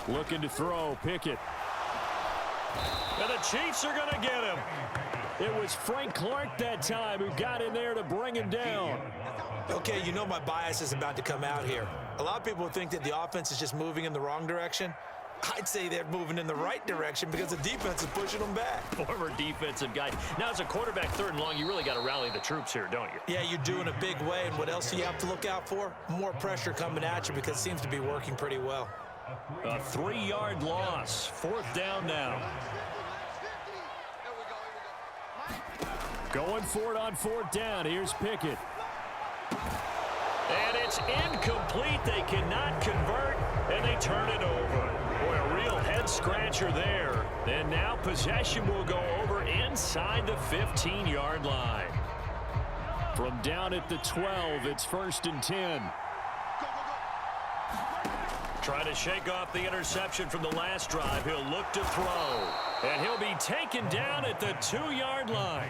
Looking to throw. Pickett. And the Chiefs are going to get him. It was Frank Clark that time who got in there to bring him down. Okay, you know my bias is about to come out here. A lot of people think that the offense is just moving in the wrong direction. I'd say they're moving in the right direction because the defense is pushing them back. Former defensive guy. Now, as a quarterback, 3rd and long, you really got to rally the troops here, don't you? Yeah, you do in a big way. And what else do you have to look out for? More pressure coming at you because it seems to be working pretty well. A 3-yard loss. 4th down now. Going for it on 4th down. Here's Pickett. And it's incomplete. They cannot convert, and they turn it over. Boy, a real head-scratcher there. And now possession will go over inside the 15-yard line. From down at the 12, it's 1st and 10. Trying to shake off the interception from the last drive. He'll look to throw. And he'll be taken down at the 2-yard line.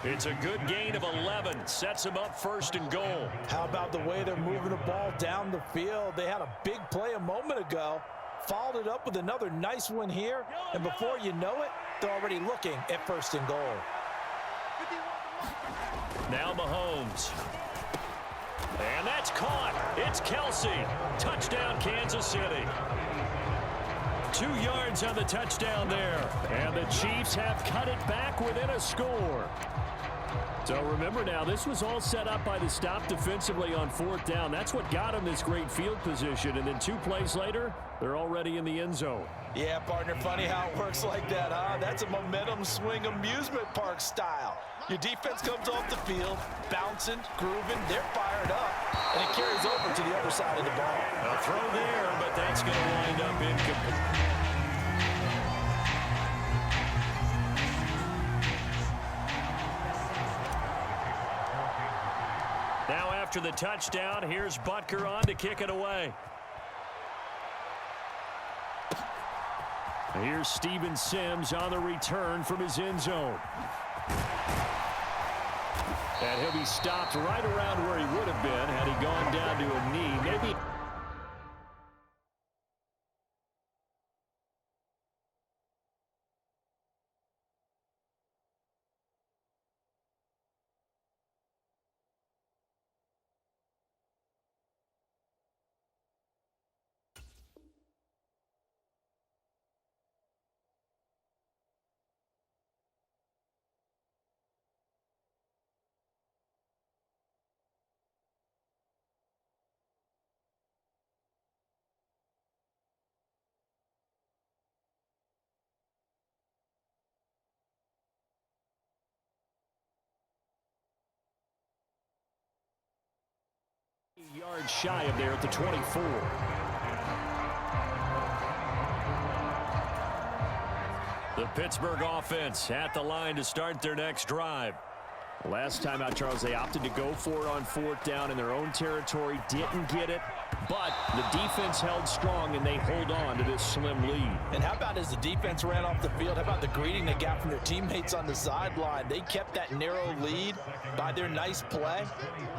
It's a good gain of 11. Sets him up 1st and goal. How about the way they're moving the ball down the field? They had a big play a moment ago. Followed it up with another nice one here. And before you know it, they're already looking at 1st and goal. Now Mahomes. And that's caught. It's Kelsey. Touchdown, Kansas City. 2 yards on the touchdown there. And the Chiefs have cut it back within a score. So remember now, this was all set up by the stop defensively on 4th down. That's what got them this great field position. And then 2 plays later, they're already in the end zone. Yeah, partner, funny how it works like that, huh? That's a momentum swing amusement park style. Your defense comes off the field, bouncing, grooving, they're fired up, and it carries over to the other side of the ball. A throw there, but that's going to wind up incomplete. Now after the touchdown, here's Butker on to kick it away. Here's Steven Sims on the return from his end zone. And he'll be stopped right around where he would have been had he gone down to a knee. Maybe. Yards shy of there at the 24. The Pittsburgh offense at the line to start their next drive. Last time out, Charles, they opted to go for it on 4th down in their own territory. Didn't get it, but the defense held strong, and they hold on to this slim lead. And how about as the defense ran off the field, how about the greeting they got from their teammates on the sideline? They kept that narrow lead by their nice play.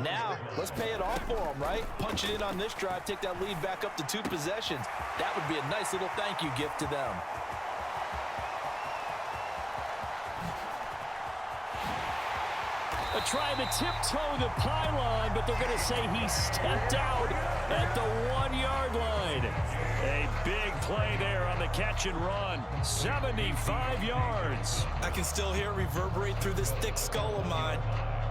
Now, let's pay it off for them, right? Punch it in on this drive, take that lead back up to 2 possessions. That would be a nice little thank you gift to them. Trying to tiptoe the pylon, but they're going to say he stepped out at the 1-yard line. A big play there on the catch and run. 75 yards. I can still hear it reverberate through this thick skull of mine.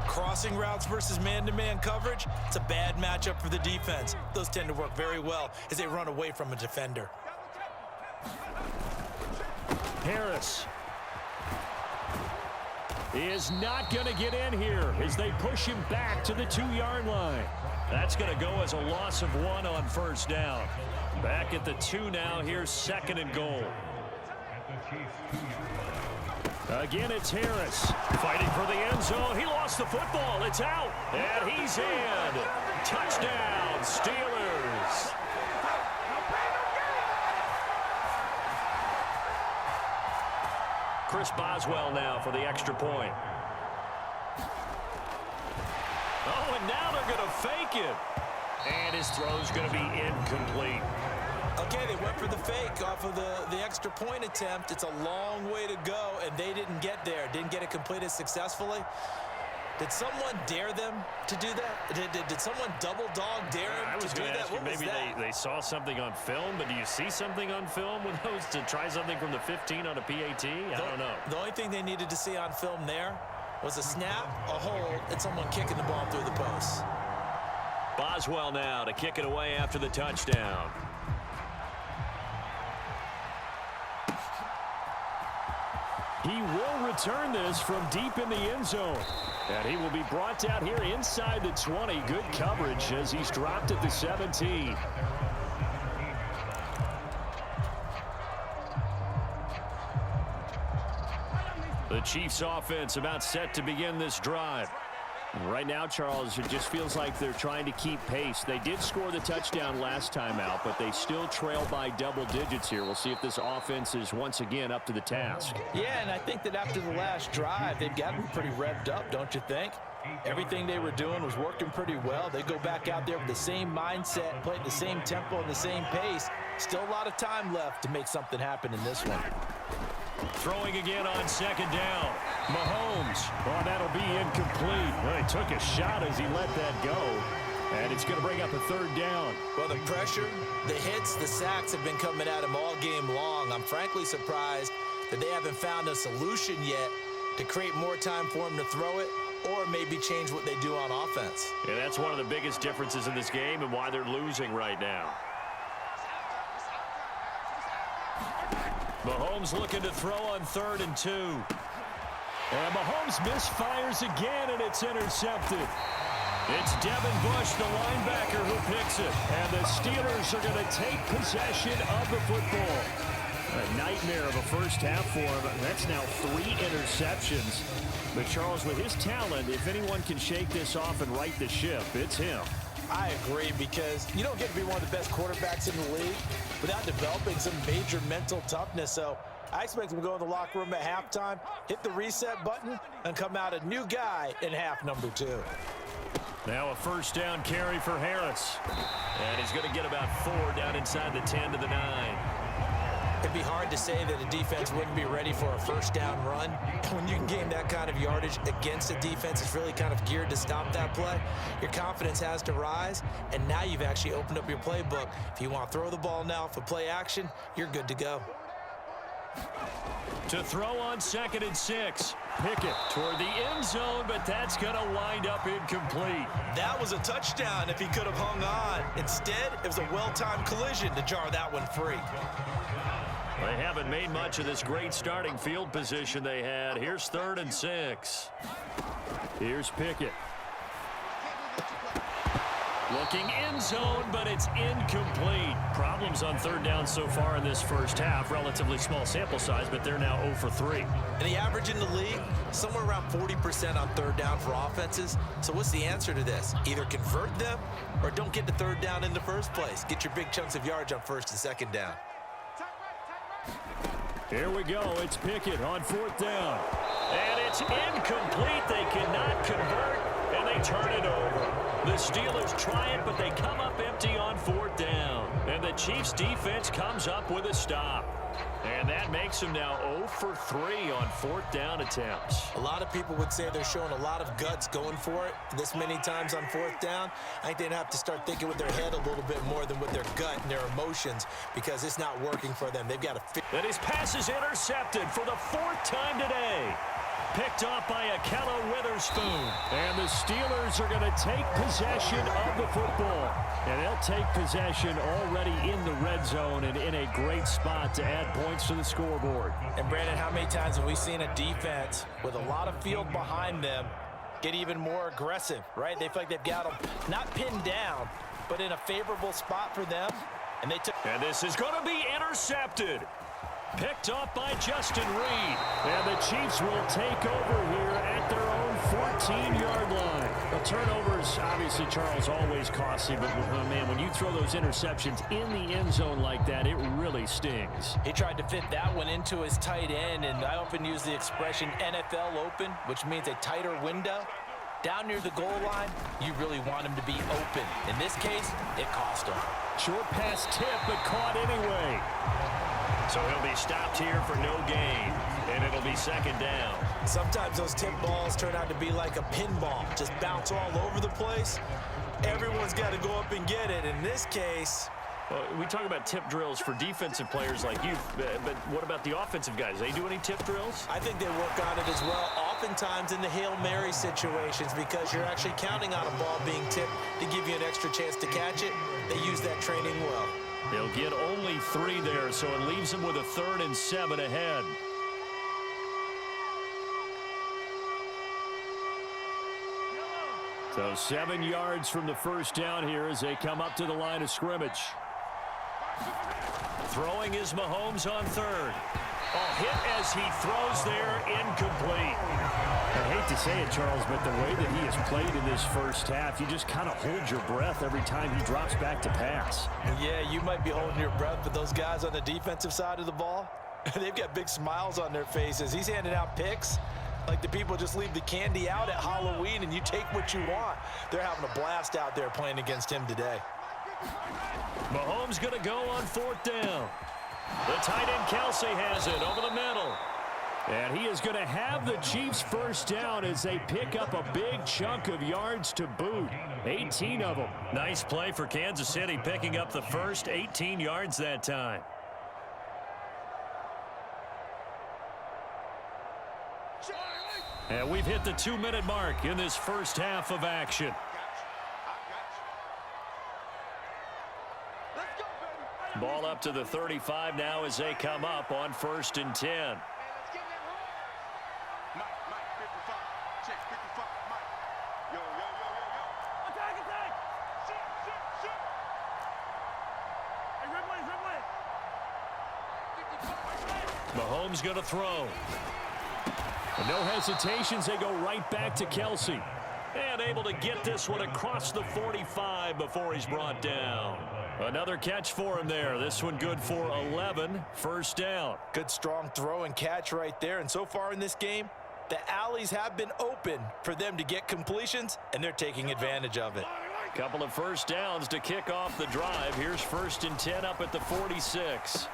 Crossing routes versus man-to-man coverage, it's a bad matchup for the defense. Those tend to work very well as they run away from a defender. Harris is not going to get in here as they push him back to the 2-yard line. That's going to go as a loss of 1 on 1st down. Back at the 2 now. Here's 2nd and goal. Again, it's Harris fighting for the end zone. He lost the football. It's out, and he's in. Touchdown, Steelers. Chris Boswell now for the extra point. Oh, and now they're going to fake it. And his throw's going to be incomplete. Okay, they went for the fake off of the extra point attempt. It's a long way to go, and they didn't get there. Didn't get it completed successfully. Did someone dare them to do that? Did someone double dog dare them to do that? What was maybe that? they saw something on film, but do you see something on film with those to try something from the 15 on a PAT? I don't know. The only thing they needed to see on film there was a snap, a hold, and someone kicking the ball through the post. Boswell now to kick it away after the touchdown. He will return this from deep in the end zone. And he will be brought down here inside the 20. Good coverage as he's dropped at the 17. The Chiefs offense about set to begin this drive. Right now, Charles, it just feels like they're trying to keep pace. They did score the touchdown last time out, but they still trail by double digits here. We'll see if this offense is once again up to the task. Yeah, and I think that after the last drive, they've got to be pretty revved up, don't you think? Everything they were doing was working pretty well. They go back out there with the same mindset, play at the same tempo and the same pace. Still a lot of time left to make something happen in this one. Throwing again on second down. Mahomes. Oh, that'll be incomplete. Well, he took a shot as he let that go. And it's going to bring up a third down. Well, the pressure, the hits, the sacks have been coming at him all game long. I'm frankly surprised that they haven't found a solution yet to create more time for him to throw it or maybe change what they do on offense. Yeah, that's one of the biggest differences in this game and why they're losing right now. Mahomes looking to throw on 3rd and 2. And Mahomes misfires again, and it's intercepted. It's Devin Bush, the linebacker, who picks it. And the Steelers are going to take possession of the football. A nightmare of a first half for him. That's now 3 interceptions. But Charles, with his talent, if anyone can shake this off and right the ship, it's him. I agree, because you don't get to be one of the best quarterbacks in the league without developing some major mental toughness. So I expect him to go in the locker room at halftime, hit the reset button, and come out a new guy in half number 2. Now a first down carry for Harris. And he's going to get about 4 down inside the 10 to the 9. It'd be hard to say that a defense wouldn't be ready for a first down run. When you can gain that kind of yardage against a defense that's really kind of geared to stop that play, your confidence has to rise, and now you've actually opened up your playbook. If you want to throw the ball now for play action, you're good to go. To throw on 2nd and 6. Pickett toward the end zone, but that's going to wind up incomplete. That was a touchdown if he could have hung on. Instead, it was a well-timed collision to jar that one free. They haven't made much of this great starting field position they had. Here's 3rd and 6. Here's Pickett. Looking end zone, but it's incomplete. Problems on 3rd down so far in this first half. Relatively small sample size, but they're now 0 for 3. And the average in the league, somewhere around 40% on 3rd down for offenses. So what's the answer to this? Either convert them or don't get to 3rd down in the first place. Get your big chunks of yardage on 1st and 2nd down. Here we go. It's Pickett on 4th down. And it's incomplete. They cannot convert, and they turn it over. The Steelers try it, but they come up empty on 4th down. And the Chiefs' defense comes up with a stop. And that makes them now 0 for 3 on 4th down attempts. A lot of people would say they're showing a lot of guts going for it this many times on 4th down. I think they'd have to start thinking with their head a little bit more than with their gut and their emotions, because it's not working for them. They've got to fix. And his pass is intercepted for the 4th time today. Picked off by Akella Witherspoon. And the Steelers are going to take possession of the football. And they'll take possession already in the red zone and in a great spot to add points to the scoreboard. And Brandon, how many times have we seen a defense with a lot of field behind them get even more aggressive, right? They feel like they've got them not pinned down, but in a favorable spot for them. And this is going to be intercepted. Picked off by Justin Reed. And the Chiefs will take over here at their own 14-yard line. The turnovers, obviously, Charles, always costly. But, man, when you throw those interceptions in the end zone like that, it really stings. He tried to fit that one into his tight end, and I often use the expression NFL open, which means a tighter window. Down near the goal line, you really want him to be open. In this case, it cost him. Short pass tip, but caught anyway. So he'll be stopped here for no gain, and it'll be second down. Sometimes those tip balls turn out to be like a pinball, just bounce all over the place. Everyone's got to go up and get it. In this case, well, we talk about tip drills for defensive players like you, but what about the offensive guys? They do any tip drills? I think they work on it as well, oftentimes in the Hail Mary situations, because you're actually counting on a ball being tipped to give you an extra chance to catch it. They use that training well. They'll get only 3 there, so it leaves them with a 3rd and 7 ahead. So 7 yards from the first down here as they come up to the line of scrimmage. Throwing is Mahomes on 3rd. Hit as he throws there, incomplete. I hate to say it, Charles, but the way that he has played in this first half, you just kind of hold your breath every time he drops back to pass. Yeah, you might be holding your breath, but those guys on the defensive side of the ball, they've got big smiles on their faces. He's handing out picks like the people just leave the candy out at Halloween and you take what you want. They're having a blast out there playing against him today. Mahomes going to go on 4th down. The tight end Kelsey has it over the middle. And he is going to have the Chiefs first down as they pick up a big chunk of yards to boot. 18 of them. Nice play for Kansas City, picking up the first 18 yards that time. And we've hit the 2-minute mark in this first half of action. Ball up to the 35 now as they come up on 1st and 10. Mahomes going to throw. And no hesitations, they go right back to Kelsey. And able to get this one across the 45 before he's brought down. Another catch for him there. This one good for 11. First down. Good strong throw and catch right there. And so far in this game, the alleys have been open for them to get completions, and they're taking advantage of it. Couple of first downs to kick off the drive. Here's 1st and 10 up at the 46.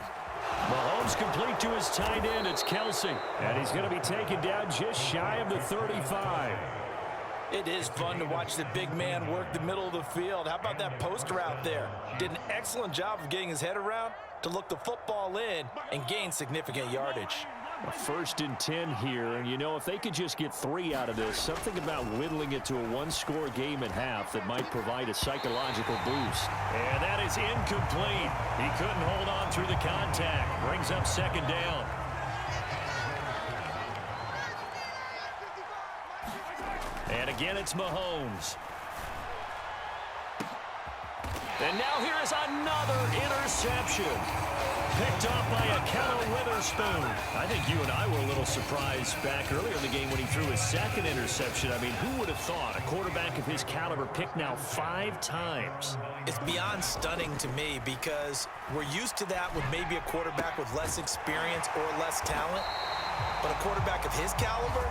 Mahomes complete to his tight end. It's Kelsey. And he's going to be taken down just shy of the 35. It is fun to watch the big man work the middle of the field. How about that post route there? Did an excellent job of getting his head around to look the football in and gain significant yardage. A 1st and 10 here, and you know, if they could just get 3 out of this, something about whittling it to a 1-score game at half that might provide a psychological boost. And that is incomplete. He couldn't hold on through the contact. Brings up 2nd down. And again, it's Mahomes. And now here is another interception. Picked off by Akello Witherspoon. I think you and I were a little surprised back earlier in the game when he threw his 2nd interception. I mean, who would have thought a quarterback of his caliber picked now 5 times? It's beyond stunning to me because we're used to that with maybe a quarterback with less experience or less talent. But a quarterback of his caliber,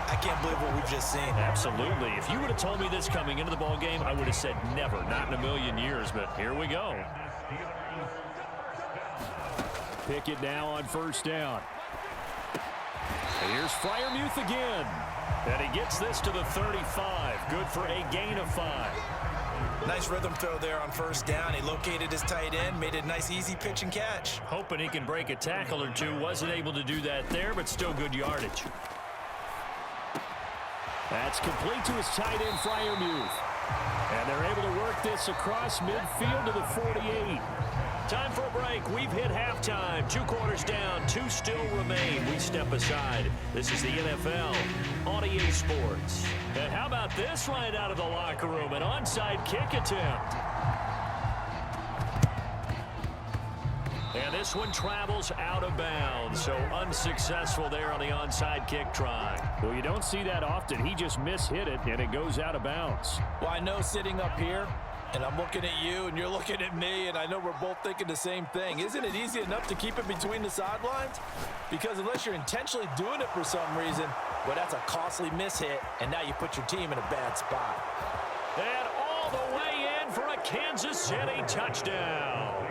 I can't believe what we've just seen. Absolutely. If you would have told me this coming into the ball game, I would have said never, not in a million years. But here we go. Pickett now on 1st down. And here's Freiermuth again. And he gets this to the 35. Good for a gain of 5. Nice rhythm throw there on 1st down. He located his tight end, made a nice easy pitch and catch. Hoping he can break a tackle or two. Wasn't able to do that there, but still good yardage. That's complete to his tight end, Freiermuth. And they're able to work this across midfield to the 48. Time for a break. We've hit halftime. 2 quarters down. 2 still remain. We step aside. This is the NFL on EA Sports. And how about this right out of the locker room? An onside kick attempt. And this one travels out of bounds. So unsuccessful there on the onside kick try. Well, you don't see that often. He just mishit it, and it goes out of bounds. Well, I know sitting up here, And I'm looking at you, and you're looking at me, and I know we're both thinking the same thing. Isn't it easy enough to keep it between the sidelines? Because unless you're intentionally doing it for some reason, well, that's a costly mishit, and now you put your team in a bad spot. And all the way in for a Kansas City touchdown.